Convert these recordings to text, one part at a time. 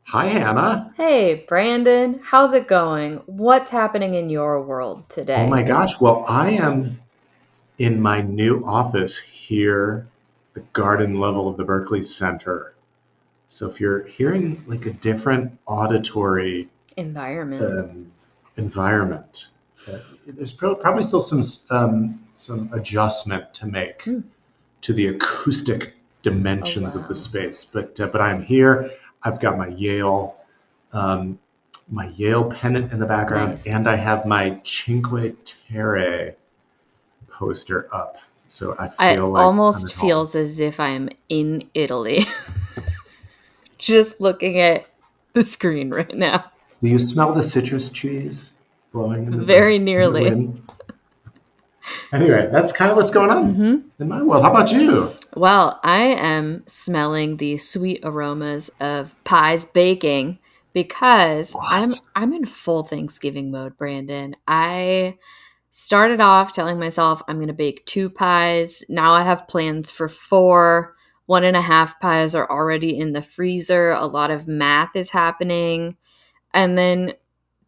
Hi, Hannah. Hey, Brandon, how's it going? What's happening in your world Oh today? my gosh. Well, I am in my new office here, the garden level of the Berkeley Center. So if you're hearing like a different auditory Environment. um, environment, there's probably still some adjustment to make Hmm. to the acoustic Oh, dimensions of the wow. space. But I'm here. I've got um, my Yale pennant in the background, Nice. and I have my Cinque Terre poster up. So I I feel like I'm almost at home. feels as if I'm in Italy, just looking at the screen right now. Do you smell the citrus trees blowing Very in the nearly. wind? Anyway, that's kind of what's going on Hmm. in my world. How about you? Well, I am smelling the sweet aromas of pies baking because I'm What? I'm in full Thanksgiving mode, Brandon. I started off telling myself I'm going to bake 2 pies. Now I have plans for 4. 1.5 pies are already in the freezer. A lot of math is happening. And then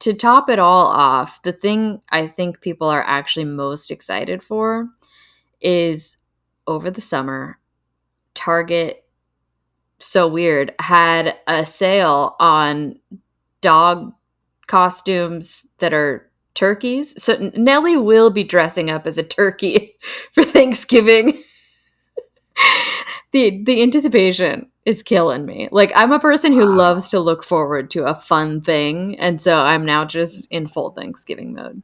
to top it all off, the thing I think people are actually most excited for is over the summer, Target, so weird, had a sale on dog costumes that are turkeys. So Nellie will be dressing up as a turkey for Thanksgiving. The anticipation is killing me. Like, I'm a person who loves Wow. to look forward to a fun thing, and so I'm now just in full Thanksgiving mode.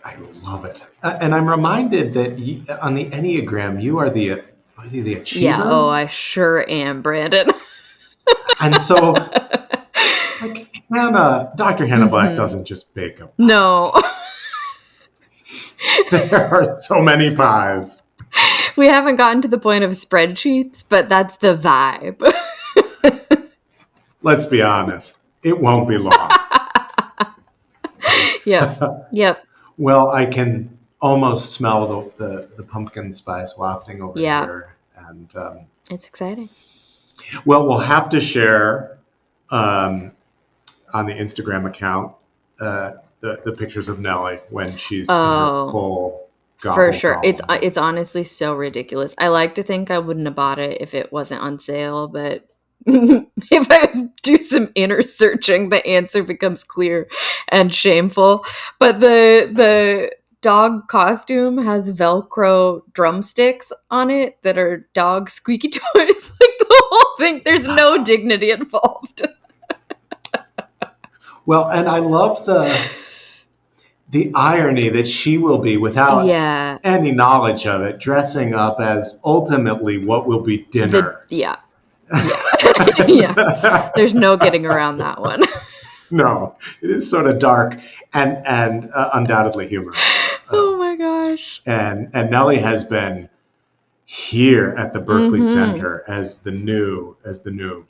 I love it. And I'm reminded that on the Enneagram, are you the Yeah, oh, achiever? I sure am, Brandon. And so, like Dr. Hannah Black Hmm. doesn't just bake a No. pie. There are so many pies. We haven't gotten to the point of spreadsheets, but that's the vibe. Let's be honest, it won't be long. Yep. Yep. Well, I can almost smell the pumpkin spice wafting over Yeah. here. And It's exciting. well, we'll have to share um, on the Instagram account the pictures of Nellie when she's in her Oh, full for gobble sure. It's gobble mode. it's honestly so ridiculous. I like to think I wouldn't have bought it if it wasn't on sale, but if I do some inner searching, the answer becomes clear and shameful. But the dog costume has Velcro drumsticks on it that are dog squeaky toys. Like the whole thing, there's no dignity involved. Well, and I love the irony that she will be, without Yeah. any knowledge of it, dressing up as ultimately what will be dinner. Yeah. Yeah. Yeah. There's no getting around that one. No, it is sort of dark and undoubtedly humorous. Oh my gosh. And Nellie has been here at the Berkeley Mm-hmm. Center as the new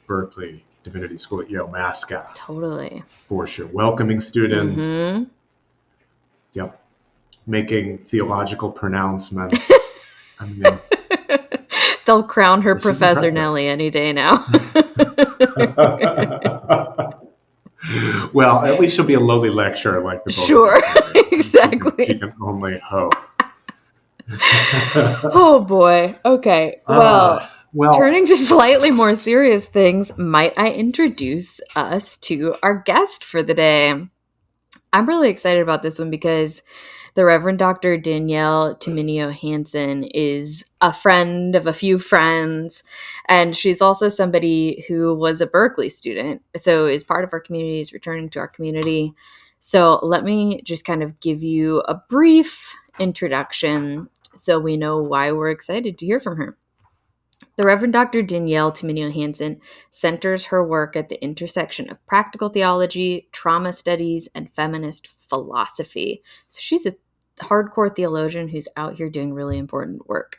Berkeley Divinity School at Yale mascot Totally. for sure, welcoming students. Mm-hmm. Yep, making theological pronouncements. I mean, They'll crown her she's Professor impressive. Nelly any day now. Well, at least she'll be a lowly lecturer like the both of Sure. us will be. She Exactly. can only hope. Oh boy. Okay. Well, Well, turning to slightly more serious things, might I introduce us to our guest for the day? I'm really excited about this one because the Reverend Dr. Danielle Tumminio Hansen is a friend of a few friends, and she's also somebody who was a Berkeley student, so is part of our community, is returning to our community. So let me just kind of give you a brief introduction so we know why we're excited to hear from her. The Reverend Dr. Danielle Tumminio Hansen centers her work at the intersection of practical theology, trauma studies, and feminist philosophy. So she's a hardcore theologian who's out here doing really important work.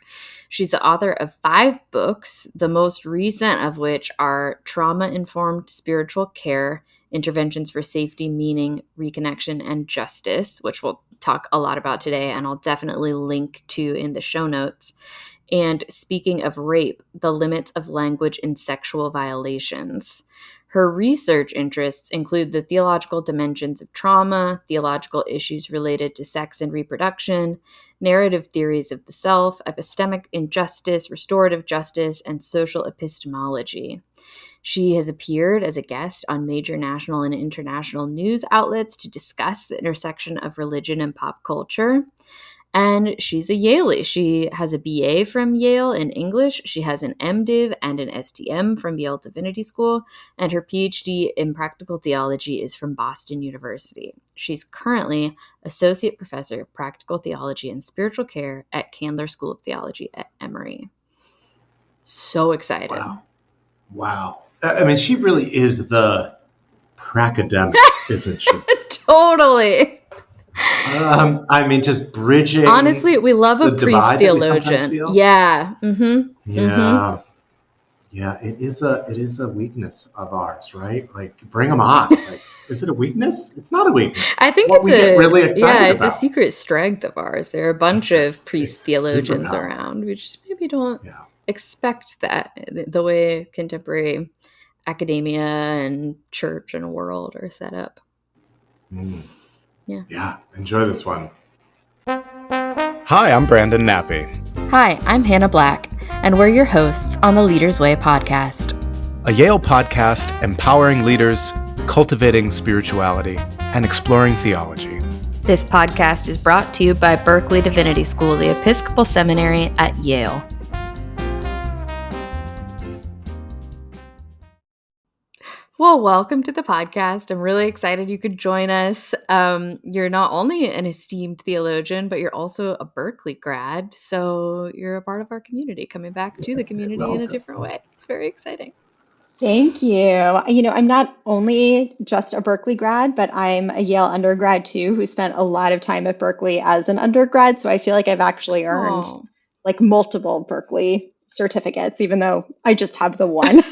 She's the author of 5 books, the most recent of which are Trauma Informed Spiritual Care, Interventions for Safety, Meaning, Reconnection, and Justice, which we'll talk a lot about today, and I'll definitely link to in the show notes. And Speaking of Rape, The Limits of Language in Sexual Violations. Her research interests include the theological dimensions of trauma, theological issues related to sex and reproduction, narrative theories of the self, epistemic injustice, restorative justice, and social epistemology. She has appeared as a guest on major national and international news outlets to discuss the intersection of religion and pop culture. And she's a Yaley. She has a BA from Yale in English. She has an MDiv and an STM from Yale Divinity School. And her PhD in practical theology is from Boston University. She's currently Associate Professor of Practical Theology and Spiritual Care at Candler School of Theology at Emory. So excited. Wow. I mean, she really is the pracademic, isn't she? Totally. I mean, just bridging. Honestly, we love a the priest divide that we sometimes theologian. feel. Yeah. Yeah. Yeah. It is a weakness of ours, right? Like, bring them on. Like, is it a weakness? It's not a weakness. I think what we get really excited it's about. a secret strength of ours. There are a bunch of priest theologians around. We just maybe don't expect that the way contemporary academia and church and world are set up. Yeah. Enjoy this one. Hi, I'm Brandon Nappi. Hi, I'm Hannah Black, and we're your hosts on the Leader's Way podcast. A Yale podcast empowering leaders, cultivating spirituality, and exploring theology. This podcast is brought to you by Berkeley Divinity School, the Episcopal Seminary at Yale. Well, welcome to the podcast. I'm really excited you could join us. You're not only an esteemed theologian, but you're also a Berkeley grad. So you're a part of our community, coming back to the community in a different way. It's very exciting. Thank you. You know, I'm not only just a Berkeley grad, but I'm a Yale undergrad too, who spent a lot of time at Berkeley as an undergrad. So I feel like I've actually earned like multiple Berkeley certificates, even though I just have the one.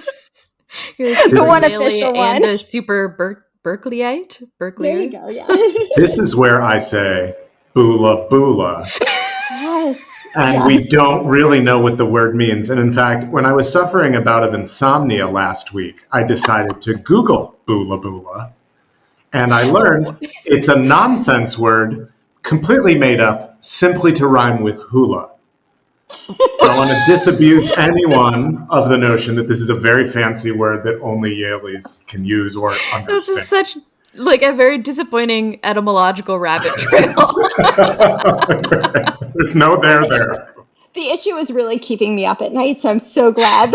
You're the one official one. And a super Berkeleyite. There you go, yeah. This is where I say, boola boola. Yes. And we don't really know what the word means. And in fact, when I was suffering a bout of insomnia last week, I decided to Google boola boola. And I learned it's a nonsense word completely made up simply to rhyme with hula. So I want to disabuse anyone of the notion that this is a very fancy word that only Yaleys can use or understand. This is such like a very disappointing etymological rabbit trail. There's no there. The issue is really keeping me up at night, so I'm so glad.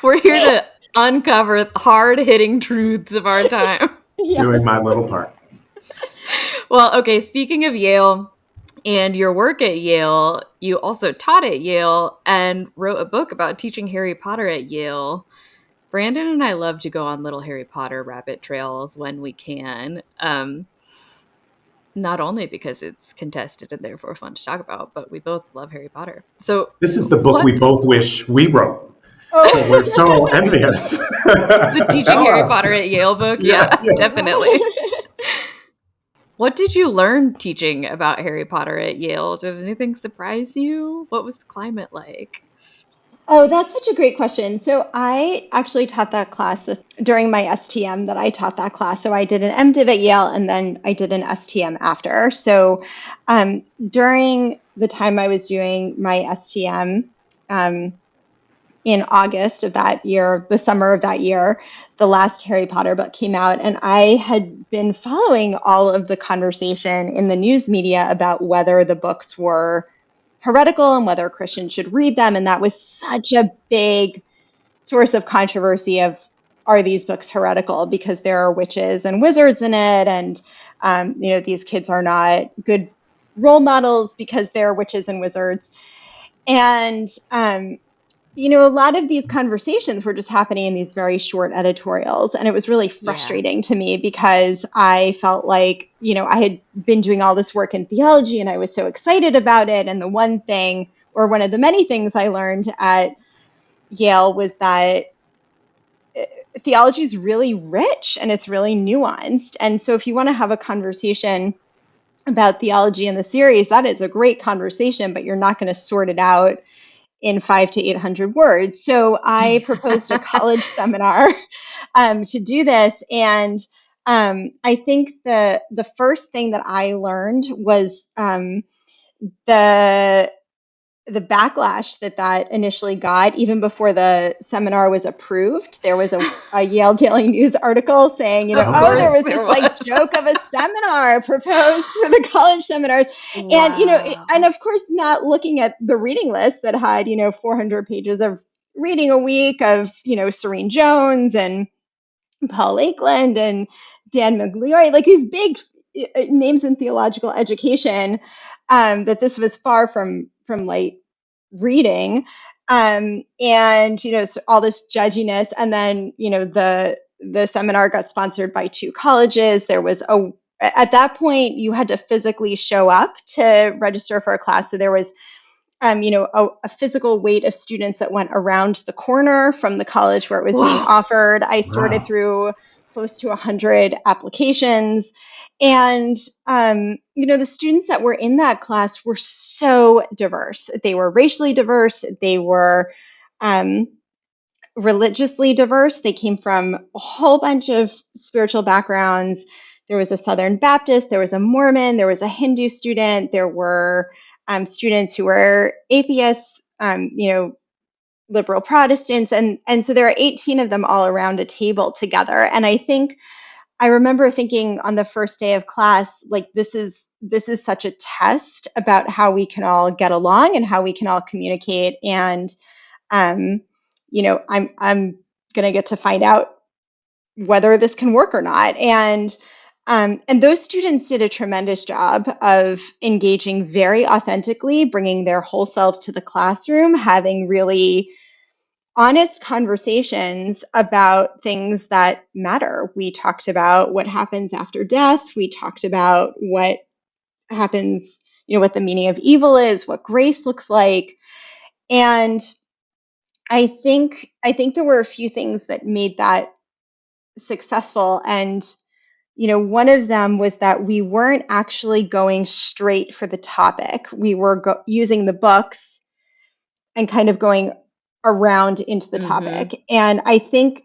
We're here to uncover hard-hitting truths of our time. Doing my little part. Well, okay, speaking of Yale and your work at Yale, you also taught at Yale and wrote a book about teaching Harry Potter at Yale. Brandon and I love to go on little Harry Potter rabbit trails when we can. Not only because it's contested and therefore fun to talk about, but we both love Harry Potter. So this is the book we both wish we wrote. So we're so envious. The Teaching Harry Potter at Yale book? Yeah, definitely. What did you learn teaching about Harry Potter at Yale? Did anything surprise you? What was the climate like? Oh, that's such a great question. So I actually taught that class during my STM that I taught that class. So I did an MDiv at Yale and then I did an STM after. So during the time I was doing my STM in August of that year, the summer of that year, the last Harry Potter book came out. And I had been following all of the conversation in the news media about whether the books were heretical and whether Christians should read them. And that was such a big source of controversy of, are these books heretical because there are witches and wizards in it? And, these kids are not good role models because they're witches and wizards. And, a lot of these conversations were just happening in these very short editorials. And it was really frustrating to me because I felt like, I had been doing all this work in theology and I was so excited about it. And the one thing, or one of the many things I learned at Yale was that theology is really rich and it's really nuanced. And so if you want to have a conversation about theology in the series, that is a great conversation, but you're not going to sort it out in 500 to 800 words. So I proposed a college seminar to do this. And I think the first thing that I learned was the backlash that initially got. Even before the seminar was approved, there was a Yale Daily News article saying, Of oh, there course was there this like was. joke of a seminar proposed for the college seminars. And, Wow. and of course, not looking at the reading list that had, 400 pages of reading a week of, Serene Jones and Paul Lakeland and Dan Migliore, like these big names in theological education, that this was far from light reading, and so all this judginess. And then the seminar got sponsored by 2 colleges. There was at that point you had to physically show up to register for a class, so there was a physical wait of students that went around the corner from the college where it was being Whoa. offered. I sorted Wow. through close to 100 applications. And, the students that were in that class were so diverse. They were racially diverse. They were religiously diverse. They came from a whole bunch of spiritual backgrounds. There was a Southern Baptist, there was a Mormon, there was a Hindu student, there were students who were atheists, liberal Protestants, and so there are 18 of them all around a table together. And I remember thinking on the first day of class, like this is such a test about how we can all get along and how we can all communicate. And I'm gonna get to find out whether this can work or not. And those students did a tremendous job of engaging very authentically, bringing their whole selves to the classroom, having really honest conversations about things that matter. We talked about what happens after death. We talked about what happens, what the meaning of evil is, what grace looks like. And I think there were a few things that made that successful. And one of them was that we weren't actually going straight for the topic. We were using the books and kind of going around into the Mm-hmm. topic. And I think,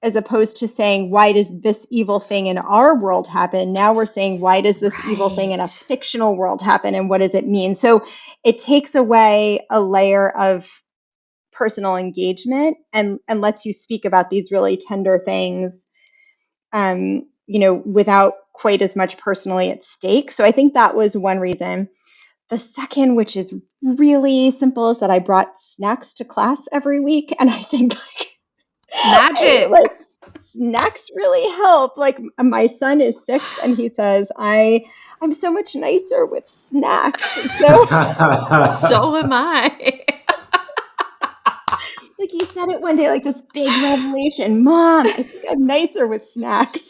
as opposed to saying, why does this evil thing in our world happen? Now we're saying, why does this evil thing in a Right. fictional world happen? And what does it mean? So it takes away a layer of personal engagement and lets you speak about these really tender things, without quite as much personally at stake. So I think that was one reason. The second, which is really simple, is that I brought snacks to class every week. And I think Magic. snacks really help. Like my son is 6 and he says, I'm so much nicer with snacks. So So am I. like he said it one day, like this big revelation, Mom, I think I'm nicer with snacks.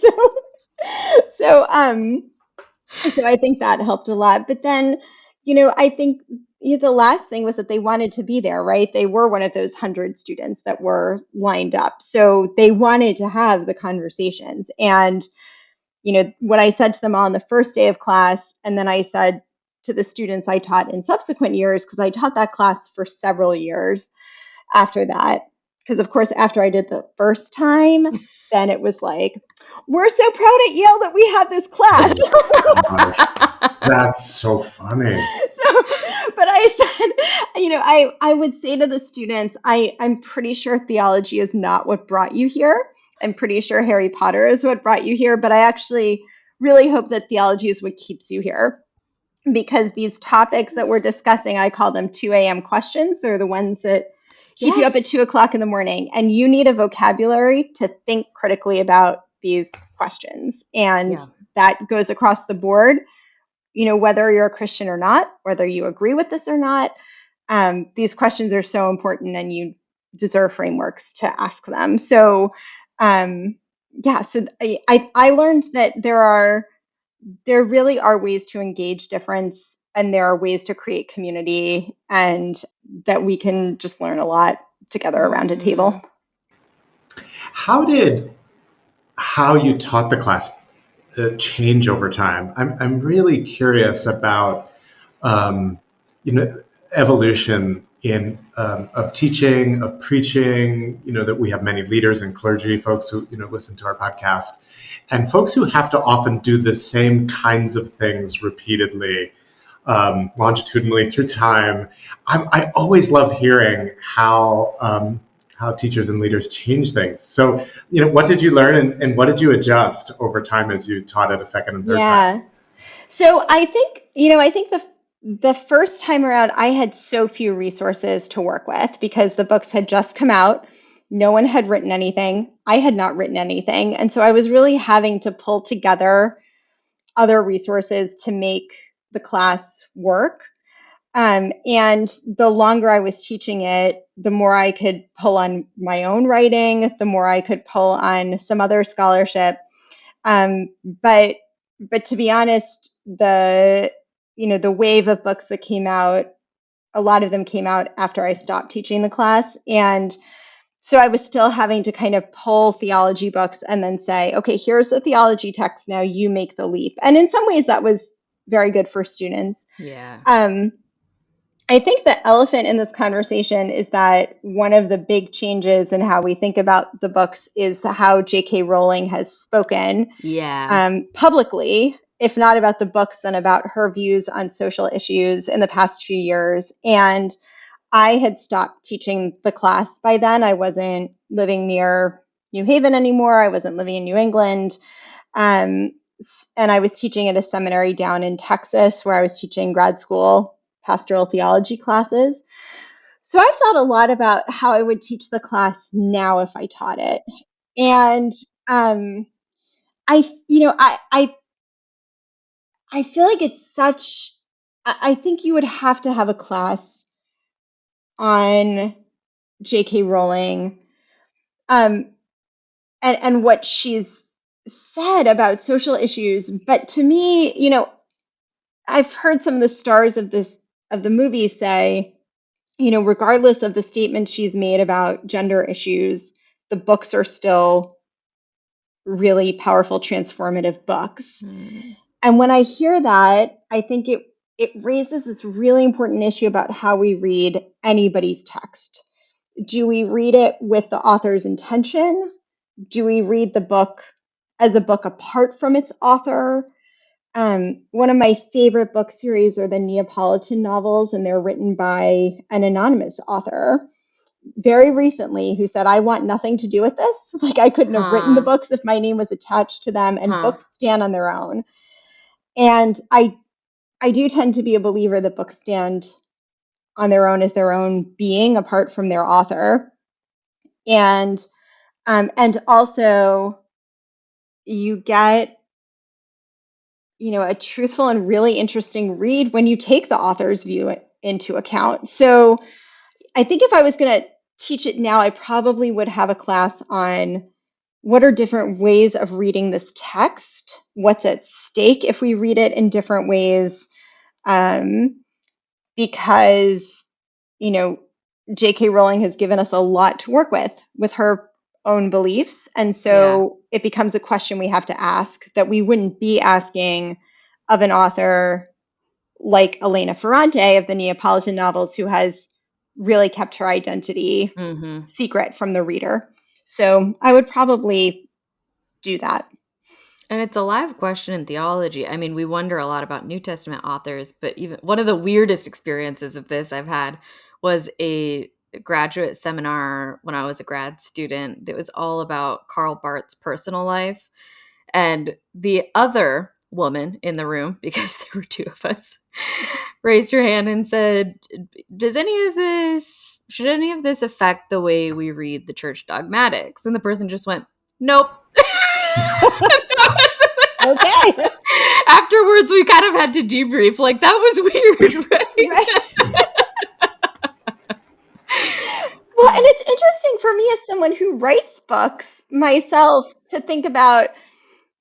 So so I think that helped a lot. But then, I think the last thing was that they wanted to be there, right? They were one of those 100 students that were lined up. So they wanted to have the conversations. And, what I said to them all on the first day of class, and then I said to the students I taught in subsequent years, because I taught that class for several years after that. Because, of course, after I did the first time, then it was like, we're so proud at Yale that we have this class. Gosh, that's so funny. So, but I said, I would say to the students, I'm pretty sure theology is not what brought you here. I'm pretty sure Harry Potter is what brought you here, but I actually really hope that theology is what keeps you here. Because these topics that we're discussing, I call them 2 a.m. questions. They're the ones that keep you up at Yes. 2 o'clock in the morning. And you need a vocabulary to think critically about these questions. And Yeah. that goes across the board, whether you're a Christian or not, whether you agree with this or not. These questions are so important and you deserve frameworks to ask them. So, so I learned that there really are ways to engage difference and there are ways to create community and that we can just learn a lot together around a Mm-hmm. table. How did how you taught the class change over time? I'm really curious about um, you know evolution of teaching, of preaching, that we have many leaders and clergy folks who, listen to our podcast, and folks who have to often do the same kinds of things repeatedly, longitudinally through time. I always love hearing how teachers and leaders change things. So, what did you learn and what did you adjust over time as you taught it a second and third time? Yeah. So I think the first time around, I had so few resources to work with because the books had just come out. No one had written anything. I had not written anything. And so I was really having to pull together other resources to make the class work. And the longer I was teaching it, the more I could pull on my own writing, the more I could pull on some other scholarship. Um, but but to be honest, the wave of books that came out, a lot of them came out after I stopped teaching the class, and so I was still having to kind of pull theology books and then say, okay, here's the theology text. Now you make the leap. And in some ways, that was very good for students. Yeah. I think the elephant in this conversation is that one of the big changes in how we think about the books is how J.K. Rowling has spoken publicly, if not about the books, then about her views on social issues in the past few years. And I had stopped teaching the class by then. I wasn't living near New Haven anymore. I wasn't living in New England. And I was teaching at a seminary down in Texas where I was teaching grad school pastoral theology classes. So I've thought a lot about how I would teach the class now if I taught it. And I feel like it's such, I think you would have to have a class on J.K. Rowling and what she's said about social issues. But to me, I've heard some of the stars of the movie say, regardless of the statement she's made about gender issues, the books are still really powerful, transformative books. And when I hear that, I think it raises this really important issue about how we read anybody's text. Do we read it with the author's intention? Do we read the book as a book apart from its author? One of my favorite book series are the Neapolitan novels, and they're written by an anonymous author very recently who said, I want nothing to do with this. Like, I couldn't have written the books if my name was attached to them, and books stand on their own. And I do tend to be a believer that books stand on their own as their own being apart from their author. And also you get a truthful and really interesting read when you take the author's view into account. So I think if I was going to teach it now, I probably would have a class on what are different ways of reading this text, what's at stake if we read it in different ways, because J.K. Rowling has given us a lot to work with her own beliefs. And so it becomes a question we have to ask that we wouldn't be asking of an author like Elena Ferrante of the Neapolitan novels, who has really kept her identity secret from the reader. So I would probably do that. And it's a live question in theology. I mean, we wonder a lot about New Testament authors, but even one of the weirdest experiences of this I've had was a graduate seminar when I was a grad student that was all about Karl Barth's personal life. And the other woman in the room, because there were two of us, raised her hand and said, should any of this affect the way we read the church dogmatics? And the person just went, nope. Okay. Afterwards, we kind of had to debrief. Like, that was weird, right? Well, and it's interesting for me as someone who writes books myself to think about,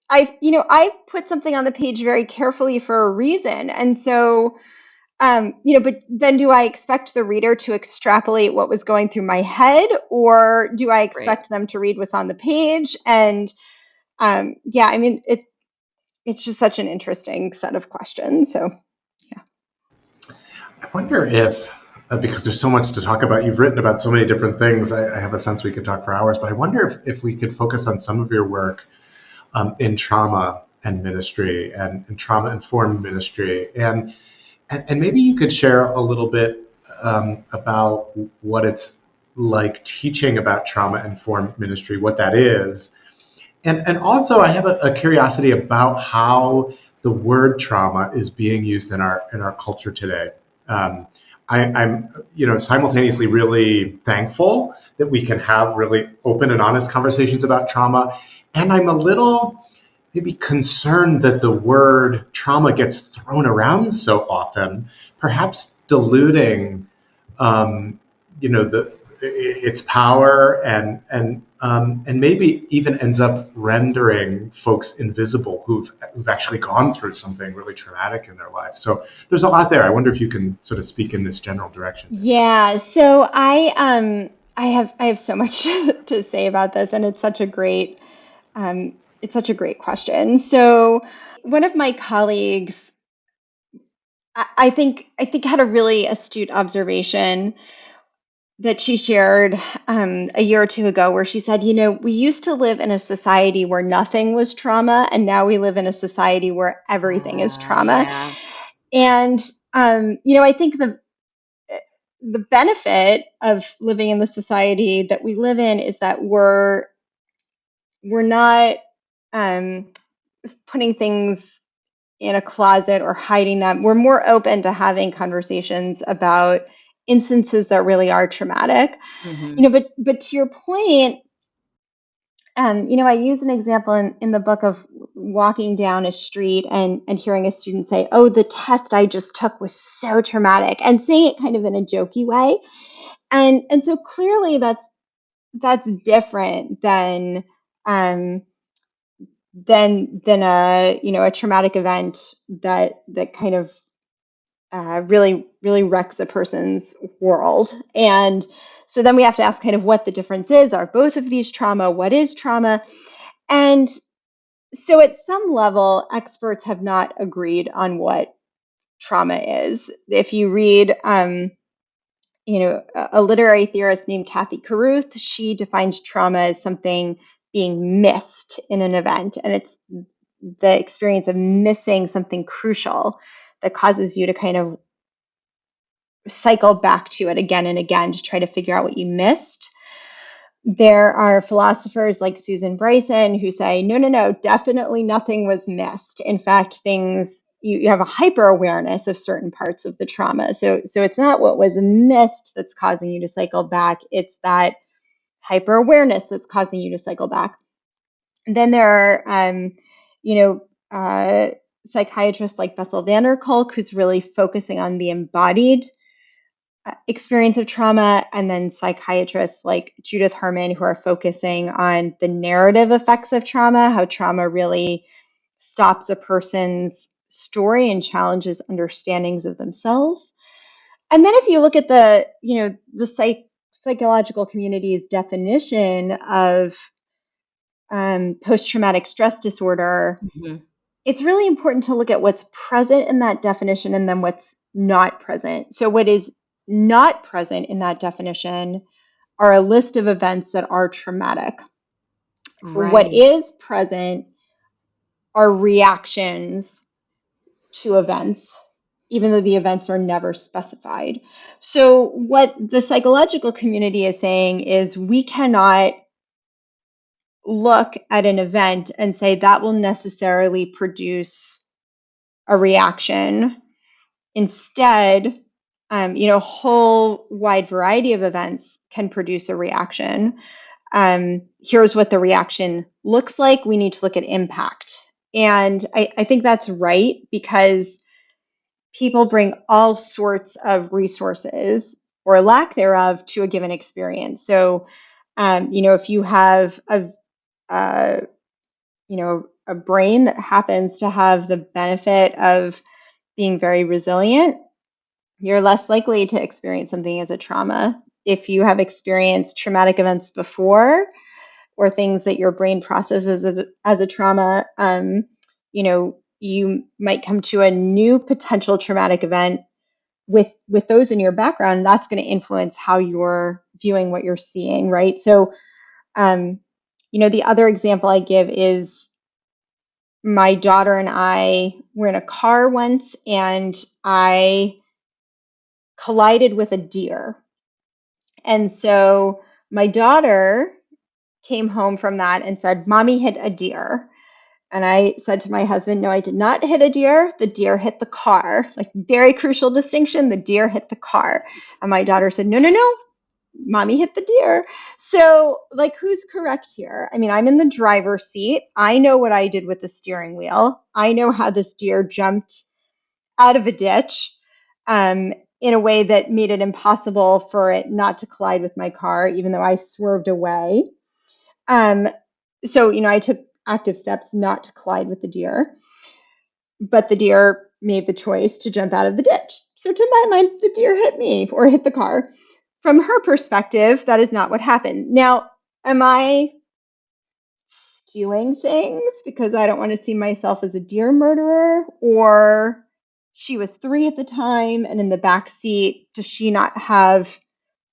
I put something on the page very carefully for a reason. And so, but then do I expect the reader to extrapolate what was going through my head, or do I expect them to read what's on the page? And I mean, it's just such an interesting set of questions. So, yeah. I wonder if because there's so much to talk about. You've written about so many different things. I have a sense we could talk for hours, but I wonder if we could focus on some of your work in trauma and ministry and trauma-informed ministry. And maybe you could share a little bit about what it's like teaching about trauma-informed ministry, what that is. And also, I have a curiosity about how the word trauma is being used in our culture today. Um, I'm simultaneously really thankful that we can have really open and honest conversations about trauma, and I'm a little maybe concerned that the word trauma gets thrown around so often, perhaps diluting, um, the its power and maybe even ends up rendering folks invisible who've actually gone through something really traumatic in their life. So there's a lot there. I wonder if you can sort of speak in this general direction. Yeah, so I have so much to say about this, and it's such a great question. So one of my colleagues, I think had a really astute observation that she shared a year or two ago, where she said, we used to live in a society where nothing was trauma, and now we live in a society where everything is trauma. Yeah. And I think the benefit of living in the society that we live in is that we're not putting things in a closet or hiding them. We're more open to having conversations about instances that really are traumatic. Mm-hmm. But to your point, I use an example in the book of walking down a street and hearing a student say, "Oh, the test I just took was so traumatic," and saying it kind of in a jokey way. And so clearly that's different um, than a traumatic event that kind of really wrecks a person's world. And so then we have to ask kind of what the difference is. Are both of these trauma? What is trauma? And so at some level, experts have not agreed on what trauma is. If you read a literary theorist named Kathy Caruth, she defines trauma as something being missed in an event. And it's the experience of missing something crucial that causes you to kind of cycle back to it again and again to try to figure out what you missed. There are philosophers like Susan Bryson who say, no, definitely nothing was missed. In fact, you have a hyper awareness of certain parts of the trauma. So it's not what was missed that's causing you to cycle back. It's that hyper awareness that's causing you to cycle back. And then there are, psychiatrists like Bessel van der Kolk, who's really focusing on the embodied experience of trauma, and then psychiatrists like Judith Herman, who are focusing on the narrative effects of trauma, how trauma really stops a person's story and challenges understandings of themselves. And then if you look at the psychological community's definition of post-traumatic stress disorder, Mm-hmm. it's really important to look at what's present in that definition and then what's not present. So what is not present in that definition are a list of events that are traumatic. What Right. is present are reactions to events, even though the events are never specified. So what the psychological community is saying is we cannot look at an event and say that will necessarily produce a reaction. Instead, a whole wide variety of events can produce a reaction. Here's what the reaction looks like. We need to look at impact. And I think that's right, because people bring all sorts of resources or lack thereof to a given experience. So, if you have uh, a brain that happens to have the benefit of being very resilient, you're less likely to experience something as a trauma. If you have experienced traumatic events before, or things that your brain processes as a trauma, you might come to a new potential traumatic event with those in your background, that's going to influence how you're viewing what you're seeing, right? So, the other example I give is my daughter and I were in a car once, and I collided with a deer. And so my daughter came home from that and said, "Mommy hit a deer." And I said to my husband, "No, I did not hit a deer. The deer hit the car." Like, very crucial distinction. The deer hit the car. And my daughter said, "No, no, no. Mommy hit the deer." So, like, who's correct here? I mean, I'm in the driver's seat. I know what I did with the steering wheel. I know how this deer jumped out of a ditch in a way that made it impossible for it not to collide with my car, even though I swerved away. So, I took active steps not to collide with the deer, but the deer made the choice to jump out of the ditch. So, to my mind, the deer hit me or hit the car. From her perspective, that is not what happened. Now, am I skewing things because I don't want to see myself as a deer murderer? Or she was 3 at the time, and in the back seat, does she not have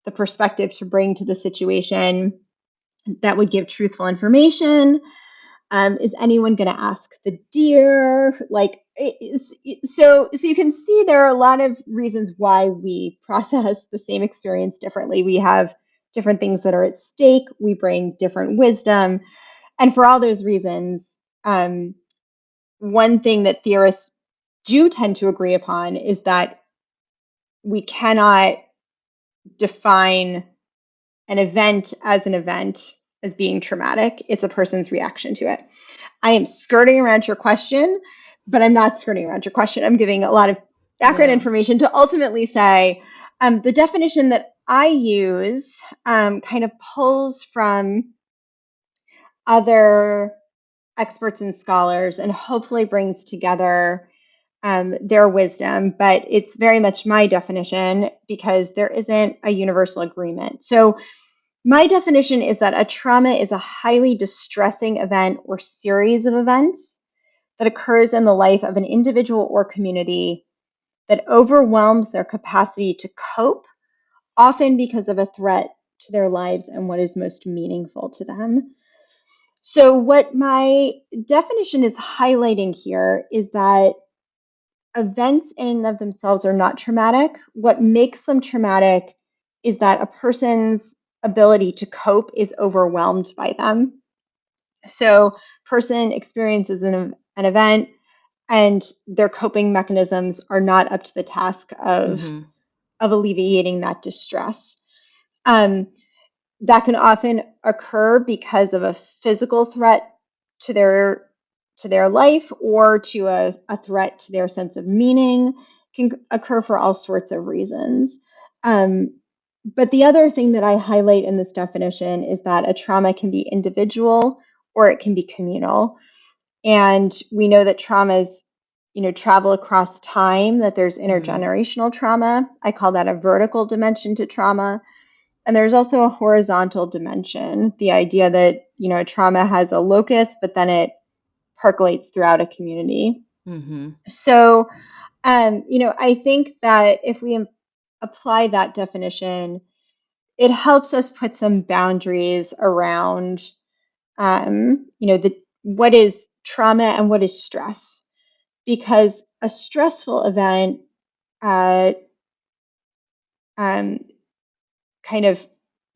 the perspective to bring to the situation that would give truthful information? Is anyone going to ask the deer? So you can see there are a lot of reasons why we process the same experience differently. We have different things that are at stake. We bring different wisdom. And for all those reasons, one thing that theorists do tend to agree upon is that we cannot define an event as being traumatic. It's a person's reaction to it. I am skirting around your question, but I'm not skirting around your question. I'm giving a lot of background information to ultimately say the definition that I use kind of pulls from other experts and scholars and hopefully brings together their wisdom, but it's very much my definition because there isn't a universal agreement. So my definition is that a trauma is a highly distressing event or series of events that occurs in the life of an individual or community that overwhelms their capacity to cope, often because of a threat to their lives and what is most meaningful to them. So what my definition is highlighting here is that events in and of themselves are not traumatic. What makes them traumatic is that a person's ability to cope is overwhelmed by them. So person experiences an event and their coping mechanisms are not up to the task of alleviating that distress. That can often occur because of a physical threat to their life or to a threat to their sense of meaning. Can occur for all sorts of reasons. But the other thing that I highlight in this definition is that a trauma can be individual or it can be communal. And we know that traumas, travel across time, that there's intergenerational trauma. I call that a vertical dimension to trauma. And there's also a horizontal dimension, the idea that, a trauma has a locus, but then it percolates throughout a community. So, I think that if we apply that definition, it helps us put some boundaries around, what is trauma and what is stress. Because a stressful event kind of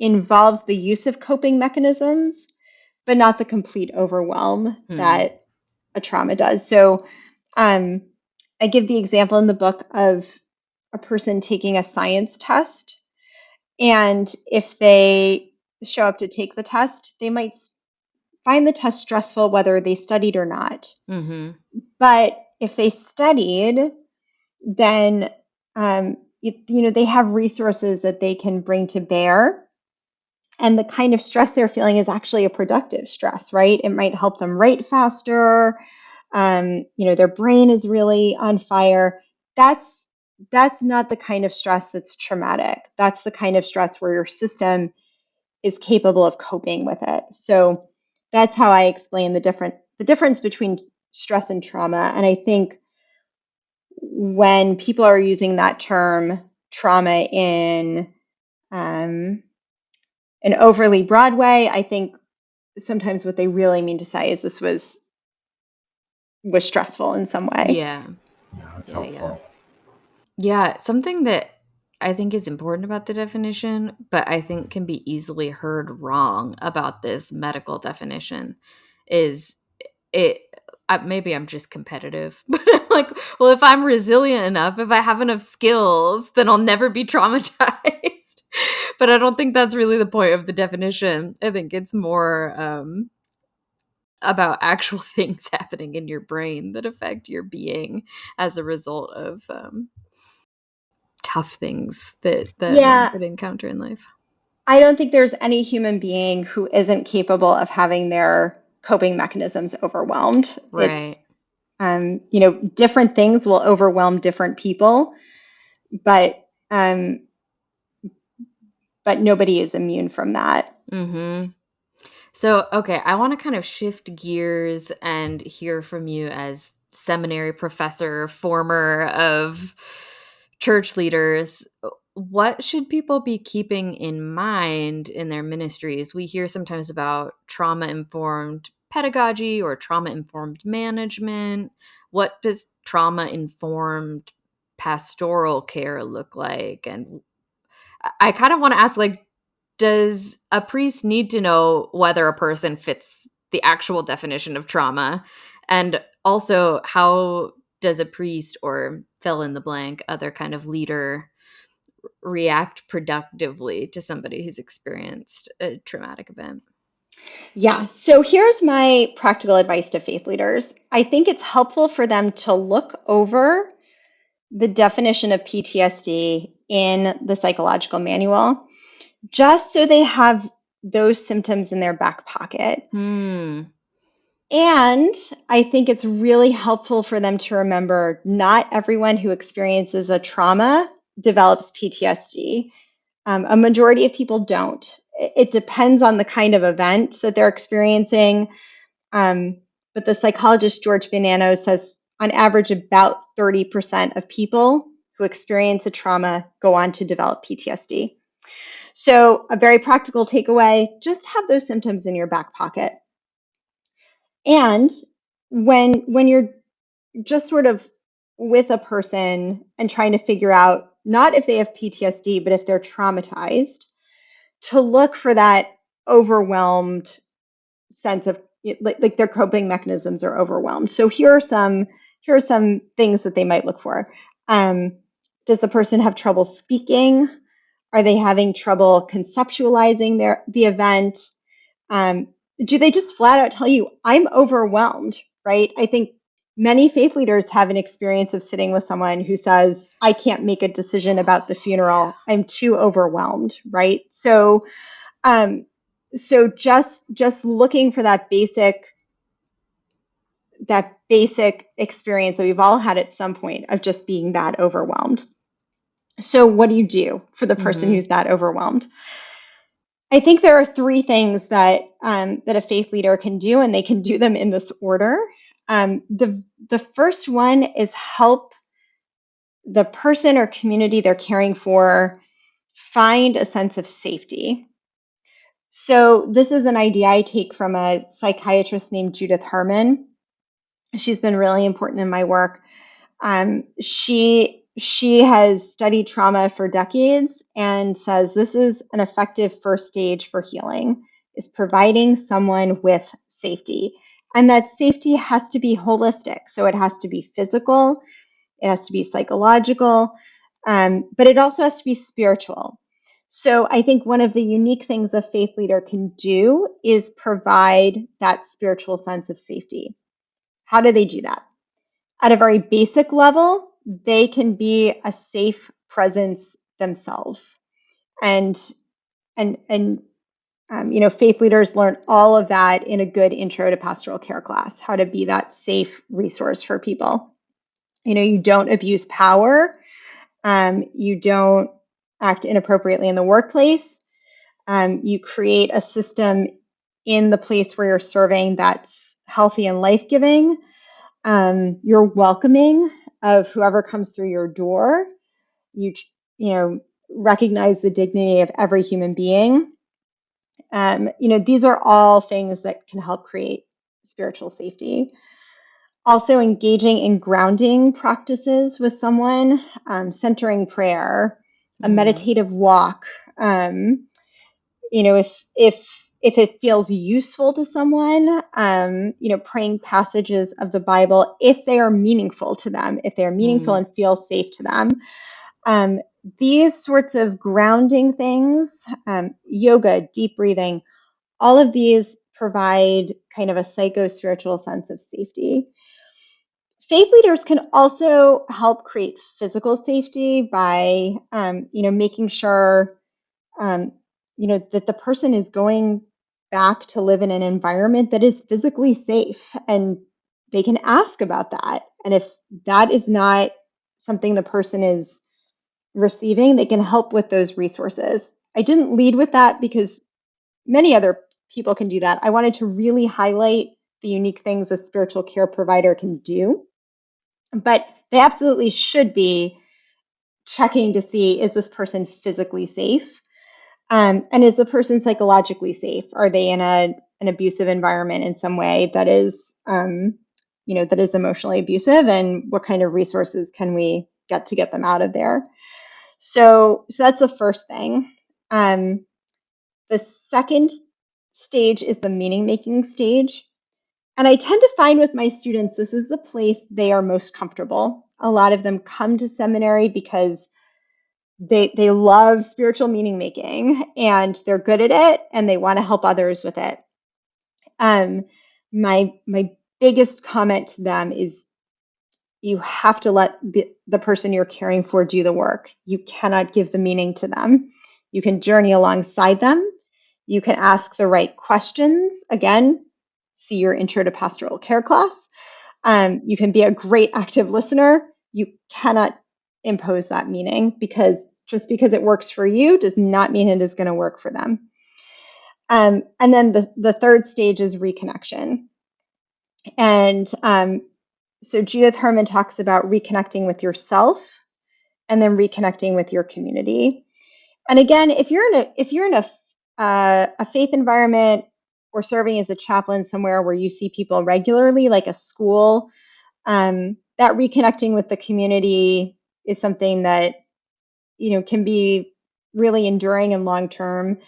involves the use of coping mechanisms, but not the complete overwhelm that a trauma does. So I give the example in the book of a person taking a science test. And if they show up to take the test, they might find the test stressful whether they studied or not. But if they studied, then they have resources that they can bring to bear. And the kind of stress they're feeling is actually a productive stress, right? It might help them write faster. Their brain is really on fire. That's not the kind of stress that's traumatic. That's the kind of stress where your system is capable of coping with it. So that's how I explain the difference between stress and trauma. And I think when people are using that term trauma in an overly broad way, I think sometimes what they really mean to say is this was stressful in some way. Yeah. Yeah, that's Yeah. helpful. Yeah. Something that I think is important about the definition, but I think can be easily heard wrong about this medical definition is it. Maybe I'm just competitive, but I'm like, well, if I'm resilient enough, if I have enough skills, then I'll never be traumatized. But I don't think that's really the point of the definition. I think it's more about actual things happening in your brain that affect your being as a result of tough things that one Yeah, could encounter in life. I don't think there's any human being who isn't capable of having their coping mechanisms overwhelmed. It's, Right. different things will overwhelm different people, but nobody is immune from that. Mm-hmm. So, okay, I want to kind of shift gears and hear from you as seminary professor, former of church leaders. What should people be keeping in mind in their ministries? We hear sometimes about trauma informed pedagogy or trauma informed management. What does trauma informed pastoral care look like? And I kind of want to ask, like, does a priest need to know whether a person fits the actual definition of trauma? And also, how does a priest or fill in the blank other kind of leader react productively to somebody who's experienced a traumatic event? Yeah, so here's my practical advice to faith leaders. I think it's helpful for them to look over the definition of PTSD in the psychological manual, just so they have those symptoms in their back pocket. And I think it's really helpful for them to remember not everyone who experiences a trauma develops PTSD. A majority of people don't. It depends on the kind of event that they're experiencing. But the psychologist George Bonanno says on average about 30% of people who experience a trauma go on to develop PTSD. So a very practical takeaway, just have those symptoms in your back pocket. And when you're just sort of with a person and trying to figure out not if they have PTSD, but if they're traumatized, to look for that overwhelmed sense of like their coping mechanisms are overwhelmed. So here are some things that they might look for. Does the person have trouble speaking? Are they having trouble conceptualizing the event? Do they just flat out tell you, I'm overwhelmed, right? I think many faith leaders have an experience of sitting with someone who says, I can't make a decision about the funeral. I'm too overwhelmed, right? So just looking for that basic experience that we've all had at some point of just being that overwhelmed. So what do you do for the person who's that overwhelmed? I think there are three things that that a faith leader can do, and they can do them in this order. The first one is help the person or community they're caring for find a sense of safety. So this is an idea I take from a psychiatrist named Judith Herman. She's been really important in my work. She has studied trauma for decades and says this is an effective first stage for healing, is providing someone with safety. And that safety has to be holistic. So it has to be physical, it has to be psychological, but it also has to be spiritual. So I think one of the unique things a faith leader can do is provide that spiritual sense of safety. How do they do that? At a very basic level, they can be a safe presence themselves. And faith leaders learn all of that in a good intro to pastoral care class, how to be that safe resource for people. You don't abuse power. You don't act inappropriately in the workplace. You create a system in the place where you're serving that's healthy and life-giving. You're welcoming. of whoever comes through your door. You recognize the dignity of every human being. These are all things that can help create spiritual safety. Also engaging in grounding practices with someone, centering prayer, a meditative walk. If it feels useful to someone, praying passages of the Bible, if they are meaningful to them, if they're meaningful and feel safe to them. These sorts of grounding things, yoga, deep breathing, all of these provide kind of a psycho-spiritual sense of safety. Faith leaders can also help create physical safety by, making sure, that the person is going back to live in an environment that is physically safe, and they can ask about that. And if that is not something the person is receiving, they can help with those resources. I didn't lead with that because many other people can do that. I wanted to really highlight the unique things a spiritual care provider can do. But they absolutely should be checking to see, is this person physically safe? And is the person psychologically safe? Are they in an abusive environment in some way that is, that is emotionally abusive? And what kind of resources can we get to get them out of there? So that's the first thing. The second stage is the meaning-making stage. And I tend to find with my students, this is the place they are most comfortable. A lot of them come to seminary because they love spiritual meaning making and they're good at it and they want to help others with it. My biggest comment to them is you have to let the person you're caring for do the work. You cannot give the meaning to them. You can journey alongside them. You can ask the right questions. Again, see your Intro to Pastoral Care class. You can be a great active listener. You cannot impose that meaning, because just because it works for you does not mean it is going to work for them. And then the third stage is reconnection. And so Judith Herman talks about reconnecting with yourself and then reconnecting with your community. And again, if you're in a faith environment or serving as a chaplain somewhere where you see people regularly, like a school, that reconnecting with the community is something that can be really enduring and long term.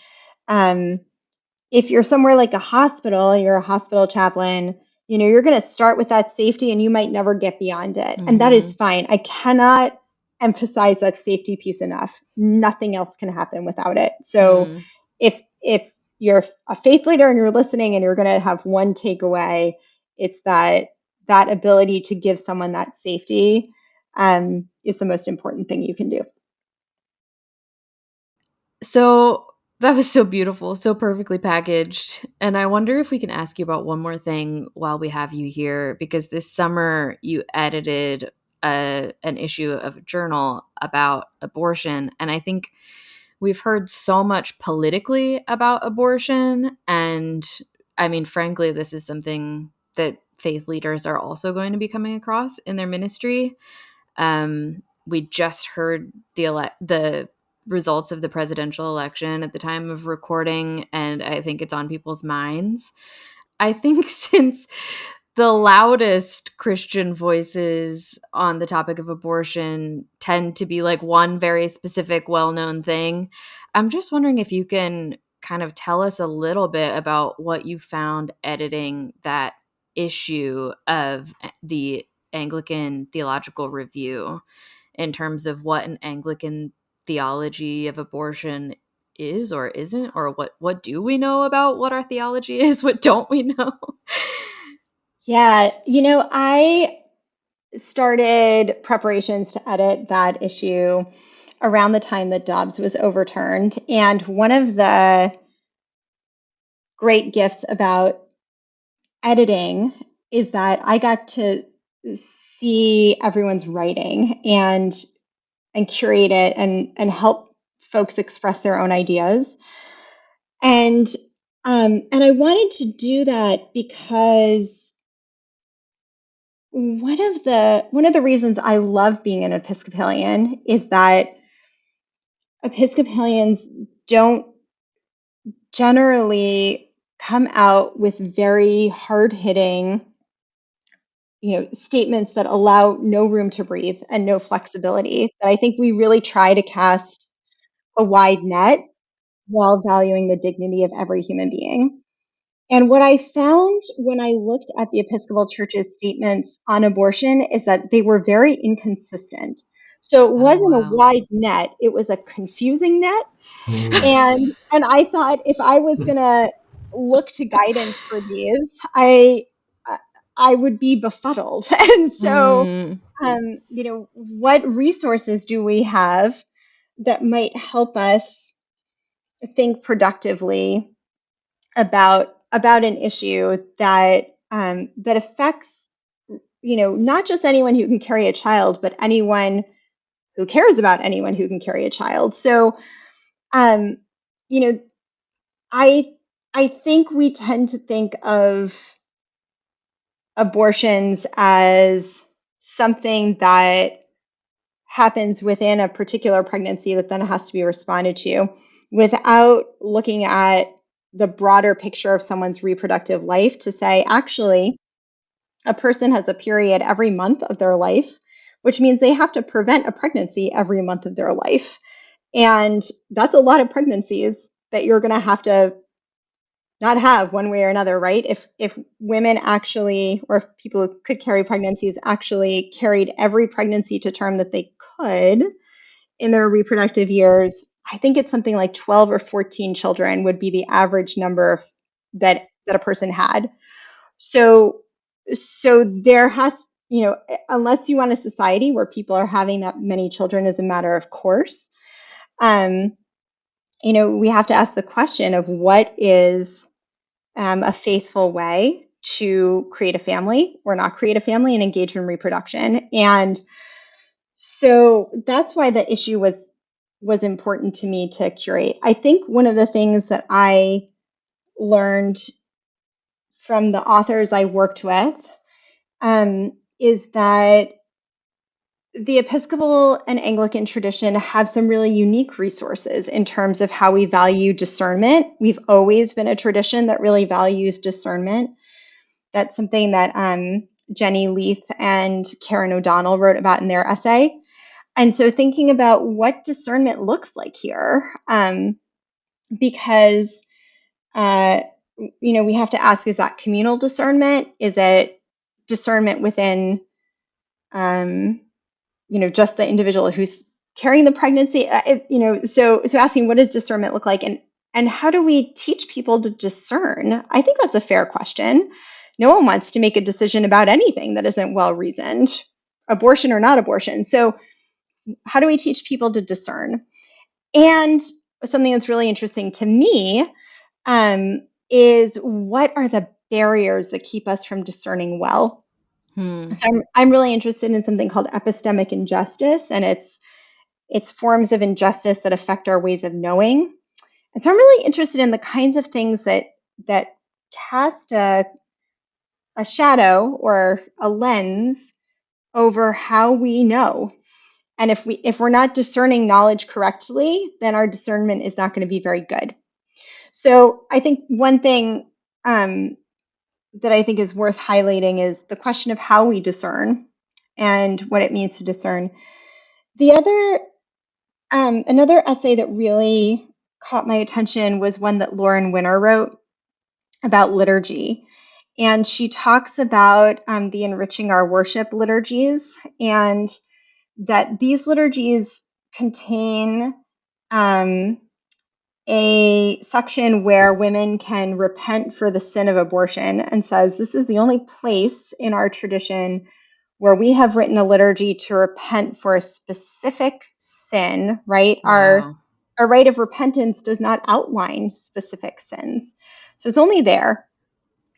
If you're somewhere like a hospital, you're a hospital chaplain, you're going to start with that safety and you might never get beyond it. And that is fine. I cannot emphasize that safety piece enough. Nothing else can happen without it. So if you're a faith leader and you're listening and you're going to have one takeaway, it's that ability to give someone that safety is the most important thing you can do. So that was so beautiful, so perfectly packaged. And I wonder if we can ask you about one more thing while we have you here, because this summer you edited an issue of a journal about abortion. And I think we've heard so much politically about abortion. And I mean, frankly, this is something that faith leaders are also going to be coming across in their ministry. We just heard the results of the presidential election at the time of recording, and I think it's on people's minds. I think since the loudest Christian voices on the topic of abortion tend to be like one very specific, well-known thing, I'm just wondering if you can kind of tell us a little bit about what you found editing that issue of the Anglican Theological Review in terms of what an Anglican theology of abortion is or isn't, or what do we know about what our theology is? What don't we know? Yeah, I started preparations to edit that issue around the time that Dobbs was overturned. And one of the great gifts about editing is that I got to see everyone's writing and curate it and help folks express their own ideas. And I wanted to do that because one of the reasons I love being an Episcopalian is that Episcopalians don't generally come out with very hard-hitting, statements that allow no room to breathe and no flexibility. That I think we really try to cast a wide net while valuing the dignity of every human being. And what I found when I looked at the Episcopal Church's statements on abortion is that they were very inconsistent. So it Oh, wasn't a wow. wide net, it was a confusing net. And I thought if I was going to look to guidance for these, I would be befuddled. And so, Mm, what resources do we have that might help us think productively about an issue that affects, not just anyone who can carry a child, but anyone who cares about anyone who can carry a child. So, um, you know, I I think we tend to think of abortions as something that happens within a particular pregnancy that then has to be responded to without looking at the broader picture of someone's reproductive life to say, actually, a person has a period every month of their life, which means they have to prevent a pregnancy every month of their life. And that's a lot of pregnancies that you're going to have to not have one way or another, right? If women actually, or if people who could carry pregnancies actually carried every pregnancy to term that they could in their reproductive years, I think it's something like 12 or 14 children would be the average number that a person had. So there has, unless you want a society where people are having that many children as a matter of course, um, we have to ask the question of what is a faithful way to create a family or not create a family and engage in reproduction. And so that's why the issue was important to me to curate. I think one of the things that I learned from the authors I worked with is that the Episcopal and Anglican tradition have some really unique resources in terms of how we value discernment. We've always been a tradition that really values discernment. That's something that Jenny Leith and Karen O'Donnell wrote about in their essay. And so thinking about what discernment looks like here, because, we have to ask, is that communal discernment? Is it discernment within, just the individual who's carrying the pregnancy? So asking what does discernment look like, and how do we teach people to discern? I think that's a fair question. No one wants to make a decision about anything that isn't well reasoned, abortion or not abortion. So how do we teach people to discern? And something that's really interesting to me is what are the barriers that keep us from discerning well? So I'm really interested in something called epistemic injustice, and it's forms of injustice that affect our ways of knowing. And so I'm really interested in the kinds of things that cast a shadow or a lens over how we know. And if we're not discerning knowledge correctly, then our discernment is not going to be very good. So I think one thing that I think is worth highlighting is the question of how we discern and what it means to discern. The other, another essay that really caught my attention was one that Lauren Winner wrote about liturgy. And she talks about the enriching our worship liturgies, and that these liturgies contain a section where women can repent for the sin of abortion, and says this is the only place in our tradition where we have written a liturgy to repent for a specific sin, right? wow. Our rite of repentance does not outline specific sins. So it's only there.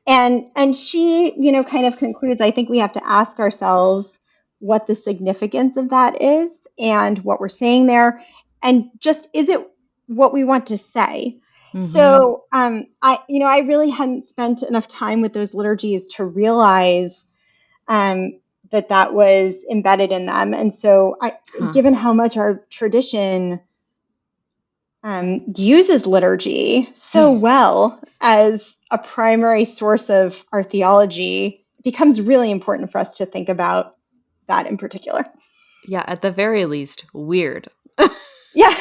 And she, kind of concludes, I think we have to ask ourselves what the significance of that is and what we're saying there. And just, is it what we want to say? So I really hadn't spent enough time with those liturgies to realize that was embedded in them. And so given how much our tradition uses liturgy so well as a primary source of our theology, it becomes really important for us to think about that in particular. Yeah, at the very least, weird. Yeah.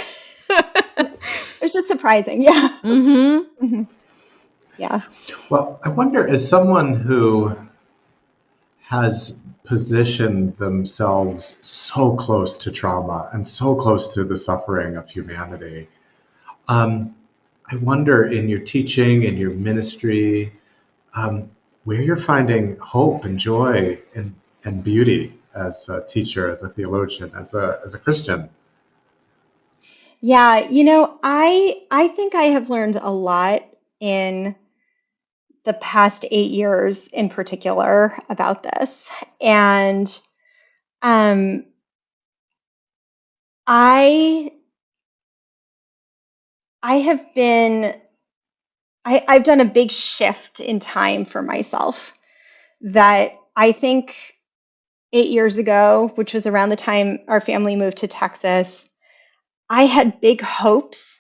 It's just surprising. Yeah. Mm-hmm. Yeah. Well, I wonder, as someone who has positioned themselves so close to trauma and so close to the suffering of humanity, I wonder in your teaching, in your ministry, where you're finding hope and joy and beauty as a teacher, as a theologian, as a Christian. Yeah, I think I have learned a lot in the past 8 years in particular about this. And I I have been I've done a big shift in time for myself that I think 8 years ago, which was around the time our family moved to Texas, I had big hopes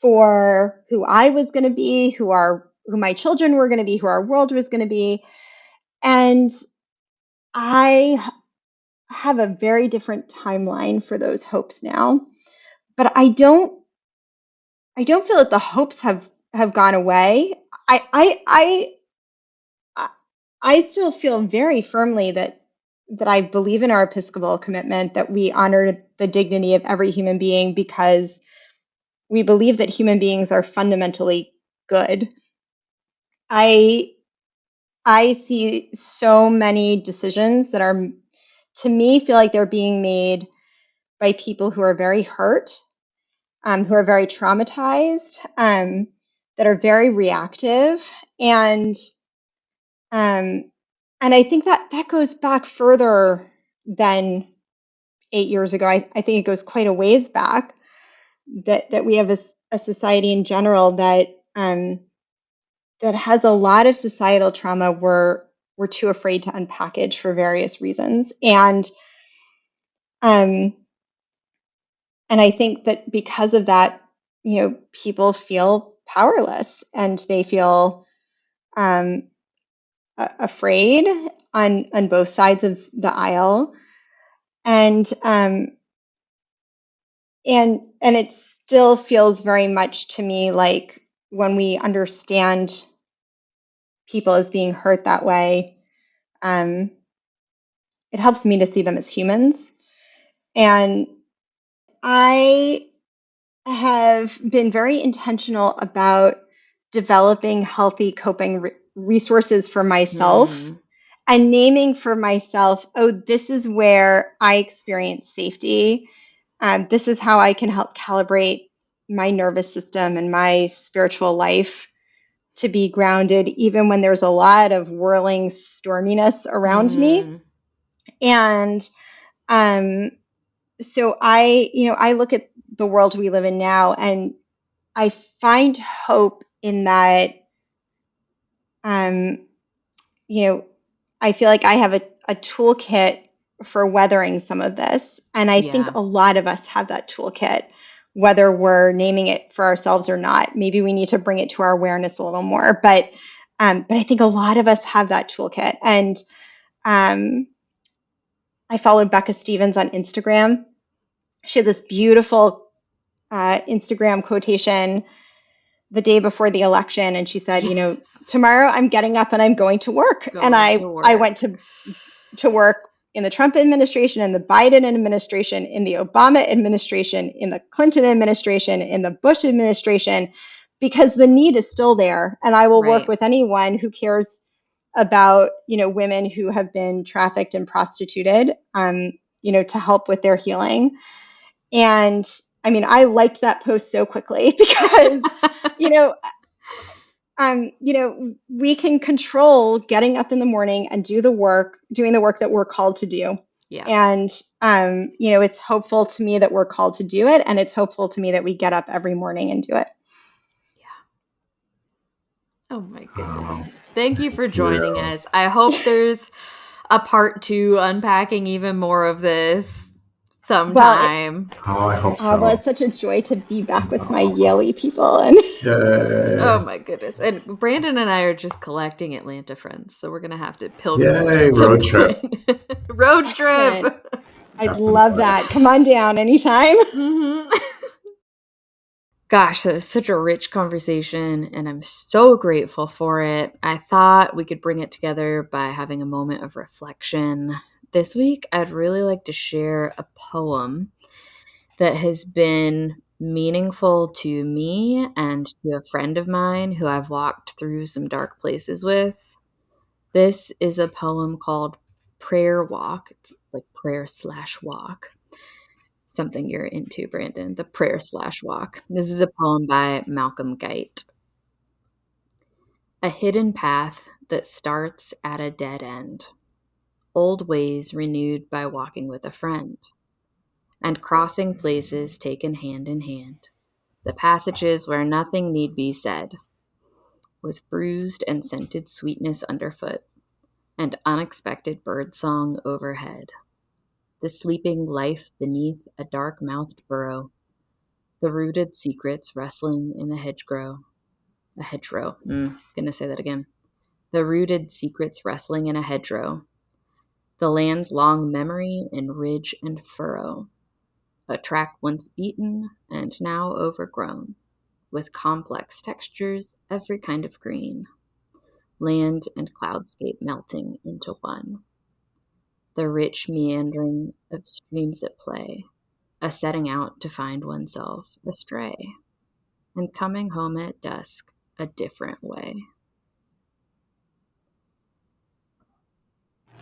for who I was going to be, who my children were going to be, who our world was going to be. And I have a very different timeline for those hopes now. But I don't feel that the hopes have gone away. I still feel very firmly that I believe in our Episcopal commitment that we honor the dignity of every human being because we believe that human beings are fundamentally good. I I see so many decisions that are, to me, feel like they're being made by people who are very hurt, who are very traumatized, that are very reactive, and um, and I think that goes back further than 8 years ago. I think it goes quite a ways back. That we have a society in general that has a lot of societal trauma we're too afraid to unpackage for various reasons. Um, and I think that because of that, people feel powerless and they feel um, afraid on both sides of the aisle, and and it still feels very much to me like when we understand people as being hurt that way, um, it helps me to see them as humans. And I have been very intentional about developing healthy coping resources for myself and naming for myself, oh, this is where I experience safety. This is how I can help calibrate my nervous system and my spiritual life to be grounded, even when there's a lot of whirling storminess around me. And so I look at the world we live in now, and I find hope in that. Um, I feel like I have a toolkit for weathering some of this, and I think a lot of us have that toolkit, whether we're naming it for ourselves or not. Maybe we need to bring it to our awareness a little more, but I think a lot of us have that toolkit. And I followed Becca Stevens on Instagram. She had this beautiful Instagram quotation the day before the election, and she said, tomorrow I'm getting up and I'm going to work. I went to work in the Trump administration, in the Biden administration, in the Obama administration, in the Clinton administration, in the Bush administration, because the need is still there. And I will work with anyone who cares about, women who have been trafficked and prostituted, to help with their healing. And I mean, I liked that post so quickly because, we can control getting up in the morning and doing the work that we're called to do. Yeah. And, it's hopeful to me that we're called to do it. And it's hopeful to me that we get up every morning and do it. Yeah. Oh my goodness. Thank you for joining us. I hope there's a part 2 unpacking even more of this Well, sometime. Oh, I hope so. well, it's such a joy to be back with my Yale people. And Oh Yay. my goodness. And Brandon and I are just collecting Atlanta friends, so we're going to have to pilgrim Yay, at some road trip. point. Road trip. excellent. I'd Definitely. love that. Come on down anytime. Mm-hmm. Gosh, that was such a rich conversation, and I'm so grateful for it. I thought we could bring it together by having a moment of reflection. This week, I'd really like to share a poem that has been meaningful to me and to a friend of mine who I've walked through some dark places with. This is a poem called Prayer Walk. It's like prayer/walk. Something you're into, Brandon, the prayer/walk. This is a poem by Malcolm Guite. A hidden path that starts at a dead end, old ways renewed by walking with a friend, and crossing places taken hand in hand, the passages where nothing need be said, with bruised and scented sweetness underfoot, and unexpected birdsong overhead, the sleeping life beneath a dark-mouthed burrow, the rooted secrets wrestling in a hedgerow. Gonna say that again. The rooted secrets wrestling in a hedgerow. The land's long memory in ridge and furrow. A track once beaten and now overgrown, with complex textures, every kind of green. Land and cloudscape melting into one. The rich meandering of streams at play, a setting out to find oneself astray, and coming home at dusk a different way.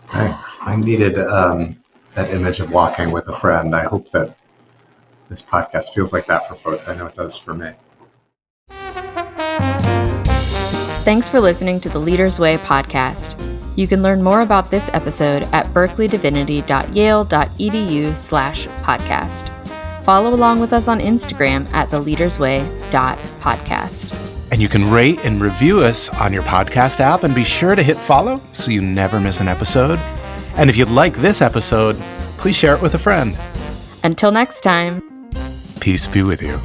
Thanks. I needed that image of walking with a friend. I hope that this podcast feels like that for folks. I know it does for me. Thanks for listening to the Leader's Way podcast. You can learn more about this episode at berkeleydivinity.yale.edu/podcast. Follow along with us on Instagram at theleadersway.podcast. And you can rate and review us on your podcast app, and be sure to hit follow so you never miss an episode. And if you'd like this episode, please share it with a friend. Until next time. Peace be with you.